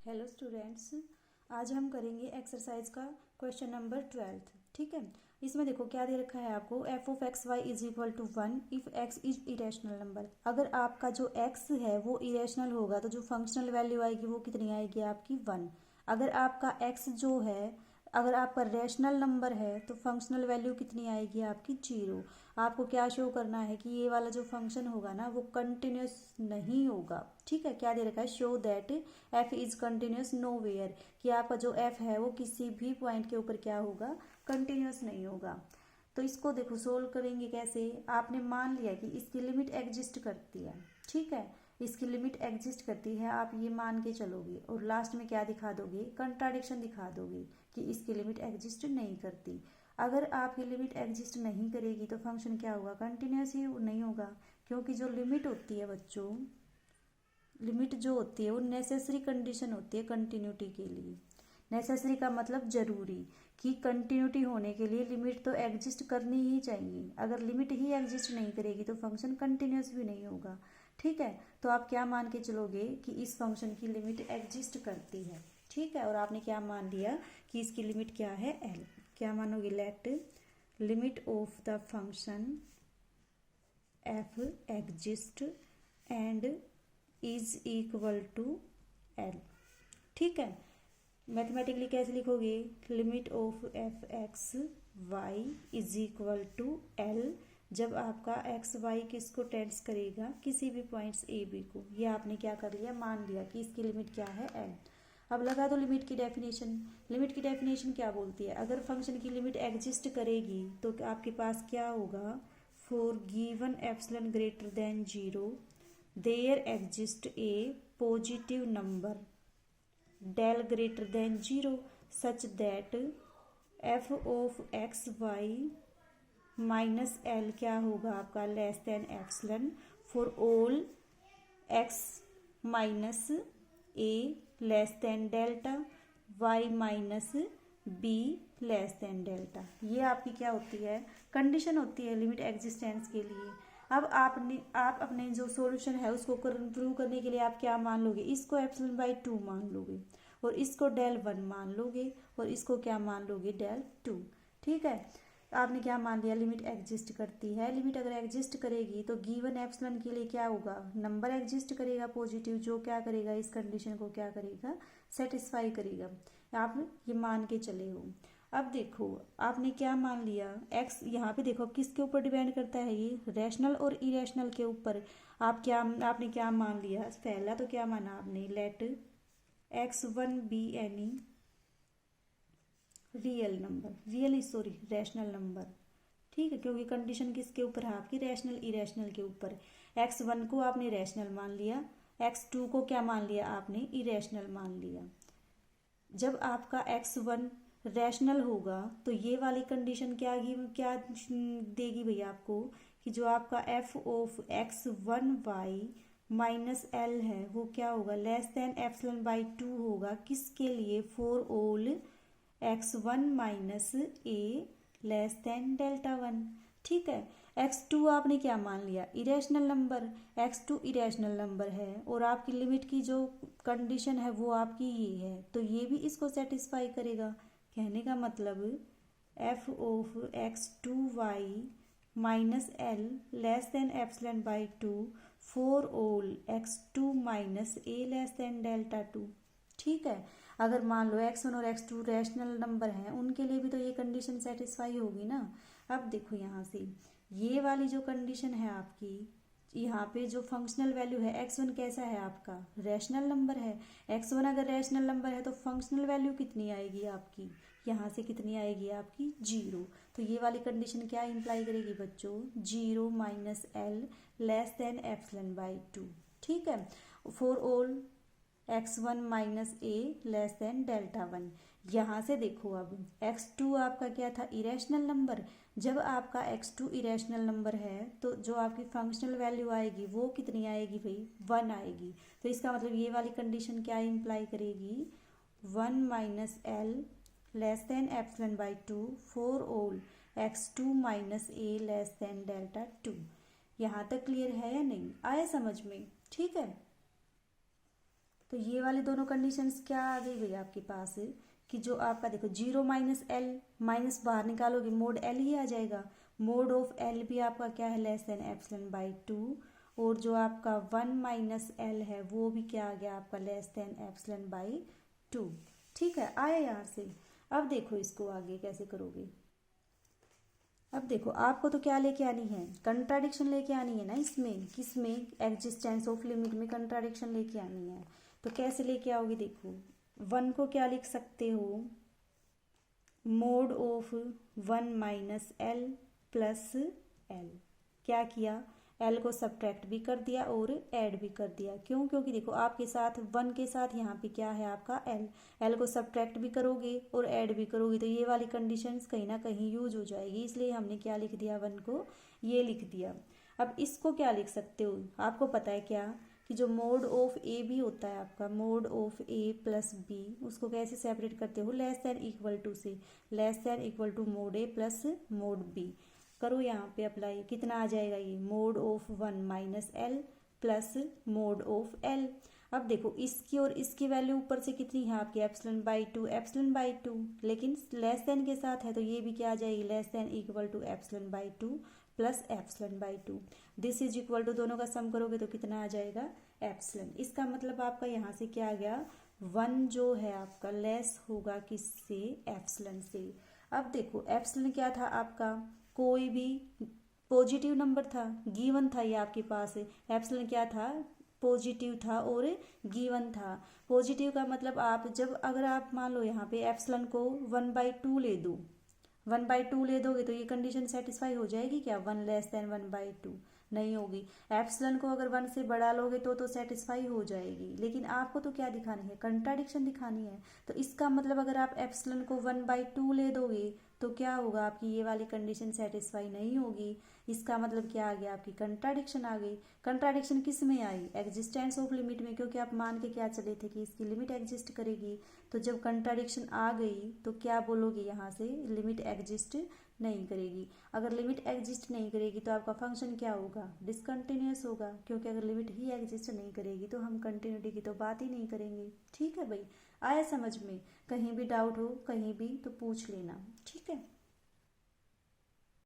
Hello students, आज हम करेंगे एक्सरसाइज का क्वेश्चन नंबर 12। ठीक है, इसमें देखो क्या दे रखा है आपको। F of x y is equal to 1 if x is irrational number. अगर आपका जो एक्स है वो इरेशनल होगा तो जो फंक्शनल वैल्यू आएगी वो कितनी आएगी आपकी 1। अगर आपका एक्स जो है, अगर आपका रैशनल नंबर है तो फंक्शनल वैल्यू कितनी आएगी आपकी 0। आपको क्या शो करना है कि ये वाला जो फंक्शन होगा ना वो कंटिन्यूस नहीं होगा। ठीक है, क्या दे रखा है, show that f is continuous nowhere, कि आपका जो एफ है वो किसी भी पॉइंट के ऊपर क्या होगा, कंटिन्यूस नहीं होगा। तो इसको देखो सोल्व करेंगे कैसे। आपने मान लिया कि इसकी लिमिट एग्जिस्ट करती है। ठीक है, इसकी लिमिट एग्जिस्ट करती है, आप ये मान के चलोगे और लास्ट में क्या दिखा दोगे, कंट्राडिक्शन दिखा दोगे कि इसकी लिमिट एग्जिस्ट नहीं करती। अगर आपकी लिमिट एग्जिस्ट नहीं करेगी तो फंक्शन क्या होगा, कंटिन्यूस ही नहीं होगा। क्योंकि जो लिमिट होती है बच्चों, लिमिट जो होती है वो नेसेसरी कंडीशन होती है कंटिन्यूटी के लिए। नेसेसरी का मतलब जरूरी, कि कंटिन्यूटी होने के लिए लिमिट तो एग्जिस्ट करनी ही चाहिए। अगर लिमिट ही एग्जिस्ट नहीं करेगी तो फंक्शन कंटिन्यूस भी नहीं होगा। ठीक है, तो आप क्या मान के चलोगे कि इस फंक्शन की लिमिट एग्जिस्ट करती है। ठीक है, और आपने क्या मान लिया कि इसकी लिमिट क्या है, एल। क्या मानोगे, let limit of the function f exist and is equal to L. ठीक है, मैथमेटिकली कैसे लिखोगे, limit of f x y is equal to L, जब आपका एक्स वाई किसको टेंड्स करेगा, किसी भी पॉइंट्स ए बी को। ये आपने क्या कर लिया, मान लिया कि इसकी लिमिट क्या है, एल। अब लगा दो लिमिट की डेफिनेशन। लिमिट की डेफिनेशन क्या बोलती है, अगर फंक्शन की लिमिट एग्जिस्ट करेगी तो आपके पास क्या होगा, for given epsilon greater than 0 there exist a positive number del greater than 0 such that f of x y minus L क्या होगा आपका, less than epsilon for all x minus a less than delta y minus b less than delta. ये आपकी क्या होती है, condition होती है लिमिट एग्जिस्टेंस के लिए। अब आप अपने जो सॉल्यूशन है उसको प्रूव करने के लिए आप क्या मान लोगे, इसको एप्सिलॉन बाई 2 मान लोगे और इसको डेल 1 मान लोगे और इसको क्या मान लोगे, डेल 2। ठीक है, आपने क्या मान लिया, लिमिट एग्जिस्ट करती है। लिमिट अगर एग्जिस्ट करेगी तो गिवन एप्सिलॉन के लिए क्या होगा, नंबर एग्जिस्ट करेगा पॉजिटिव, जो क्या करेगा, इस कंडीशन को क्या करेगा, सेटिस्फाई करेगा। आप ये मान के चले हो। अब देखो आपने क्या मान लिया, एक्स यहाँ पे देखो किसके ऊपर डिपेंड करता है, ये रैशनल और इरेशनल के ऊपर। आपने क्या मान लिया, पहला तो क्या माना आपने, let x1 be any real number, rational number. ठीक है, क्योंकि कंडीशन किसके ऊपर है आपकी, रैशनल इरेशनल के ऊपर। x1 को आपने रैशनल मान लिया, x2 को क्या मान लिया आपने, इरेशनल मान लिया। जब आपका x1 रैशनल होगा तो ये वाली कंडीशन क्या देगी भैया आपको, कि जो आपका f of x1 y minus L है वो क्या होगा, लेस देन एप्सिलॉन बाई 2 होगा, किसके लिए, for all x1 minus a less than delta 1। ठीक है, x2 आपने क्या मान लिया, irrational number, x2 irrational number है और आपकी लिमिट की जो कंडीशन है वो आपकी ये है, तो ये भी इसको सेटिस्फाई करेगा। कहने का मतलब f of x2 y minus L less than epsilon by 2 for all x2 minus a less than delta 2। ठीक है, अगर मान लो x1 और x2 रैशनल नंबर हैं उनके लिए भी तो ये कंडीशन सेटिस्फाई होगी ना। अब देखो यहाँ से ये वाली जो कंडीशन है आपकी, यहाँ पे जो फंक्शनल वैल्यू है x1 कैसा है आपका, रैशनल नंबर है। x1 अगर रैशनल नंबर है तो फंक्शनल वैल्यू कितनी आएगी आपकी, यहाँ से कितनी आएगी आपकी 0। तो ये वाली कंडीशन क्या इंप्लाई करेगी बच्चों, 0 minus L less than epsilon by 2। ठीक है, for all x1 minus a less than delta 1। यहाँ से देखो अब x2 आपका क्या था, इरेशनल नंबर। जब आपका x2 इरेशनल नंबर है तो जो आपकी फंक्शनल वैल्यू आएगी वो कितनी आएगी भाई, 1 आएगी। तो इसका मतलब ये वाली कंडीशन क्या इंप्लाई करेगी, 1 minus L less than epsilon by 2 for all x2 minus a less than delta 2। यहाँ तक क्लियर है या नहीं, आया समझ में। ठीक है, तो ये वाली दोनों कंडीशंस क्या आ गई भाई आपके पास, कि जो आपका देखो 0 माइनस एल, माइनस बाहर निकालोगे मोड एल ही आ जाएगा। मोड ऑफ एल भी आपका क्या है, लेस देन एप्सिलॉन बाई 2। और जो आपका 1 माइनस एल है वो भी क्या आ गया आपका, लेस देन एप्सिलॉन बाई 2। ठीक है, आया यहाँ से। अब देखो इसको आगे कैसे करोगे। अब देखो आपको तो क्या लेके आनी है, कंट्राडिक्शन लेके आनी है ना इसमें, किसमें, एग्जिस्टेंस ऑफ लिमिट में कंट्राडिक्शन लेके आनी है। तो कैसे लेके आओगे, देखो 1 को क्या लिख सकते हो, mode of 1 minus L plus L. क्या किया, एल को सब्ट्रैक्ट भी कर दिया और ऐड भी कर दिया। क्यों, क्योंकि देखो आपके साथ 1 के साथ यहाँ पे क्या है आपका एल, एल को सब्ट्रैक्ट भी करोगे और ऐड भी करोगे तो ये वाली कंडीशंस कहीं ना कहीं यूज हो जाएगी, इसलिए हमने क्या लिख दिया, 1 को ये लिख दिया। अब इसको क्या लिख सकते हो, आपको पता है क्या, कि जो मोड ऑफ ए भी होता है आपका, mod of a plus b, उसको कैसे सेपरेट करते हो, लेस दैन इक्वल टू से, less than equal to mod a plus mod b. करो यहाँ पे अप्लाई, कितना आ जाएगा ये, mod of 1 minus L plus mod of L. अब देखो इसकी और इसकी वैल्यू ऊपर से कितनी है आपकी, एप्सिलॉन बाई 2, एप्सिलॉन बाई 2, लेकिन लेस देन के साथ है तो ये भी क्या आ जाएगी, less than equal to epsilon by 2 प्लस epsilon by 2। This is equal to, दोनों का सम करोगे तो कितना आ जाएगा, एप्सिलॉन। इसका मतलब आपका यहाँ से क्या आ गया, 1 जो है आपका लेस होगा किससे, एप्सिलॉन से। अब देखो एप्सिलॉन क्या था आपका, कोई भी पॉजिटिव नंबर था, गिवन था ये आपके पास, एप्सिलॉन क्या था, पॉजिटिव था और गिवन था। पॉजिटिव का मतलब आप जब, अगर आप मान लो यहाँ पे एप्सिलॉन को 1/2 ले दो, 1/2 ले दोगे तो ये कंडीशन सेटिस्फाई हो जाएगी क्या, 1 लेस देन 1/2, नहीं होगी। एप्सिलॉन को अगर 1 से बढ़ा लोगे तो सेटिस्फाई हो जाएगी, लेकिन आपको तो क्या दिखानी है, कंट्राडिक्शन दिखानी है। तो इसका मतलब अगर आप एप्सिलॉन को 1/2 ले दोगे तो क्या होगा, आपकी ये वाली कंडीशन सेटिस्फाई नहीं होगी। इसका मतलब क्या आ गया, आपकी कंट्राडिक्शन आ गई। कंट्राडिक्शन किस में आई, एग्जिस्टेंस ऑफ लिमिट में, क्योंकि आप मान के क्या चले थे कि इसकी लिमिट एग्जिस्ट करेगी। तो जब कंट्राडिक्शन आ गई तो क्या बोलोगे यहाँ से, लिमिट एग्जिस्ट नहीं करेगी। अगर लिमिट एग्जिस्ट नहीं करेगी तो आपका फंक्शन क्या होगा, डिसकंटिन्यूअस होगा, क्योंकि अगर लिमिट ही एग्जिस्ट नहीं करेगी तो हम कंटिन्यूटी की तो बात ही नहीं करेंगे। ठीक है भाई, आया समझ में, कहीं भी डाउट हो कहीं भी तो पूछ लेना, ठीक है।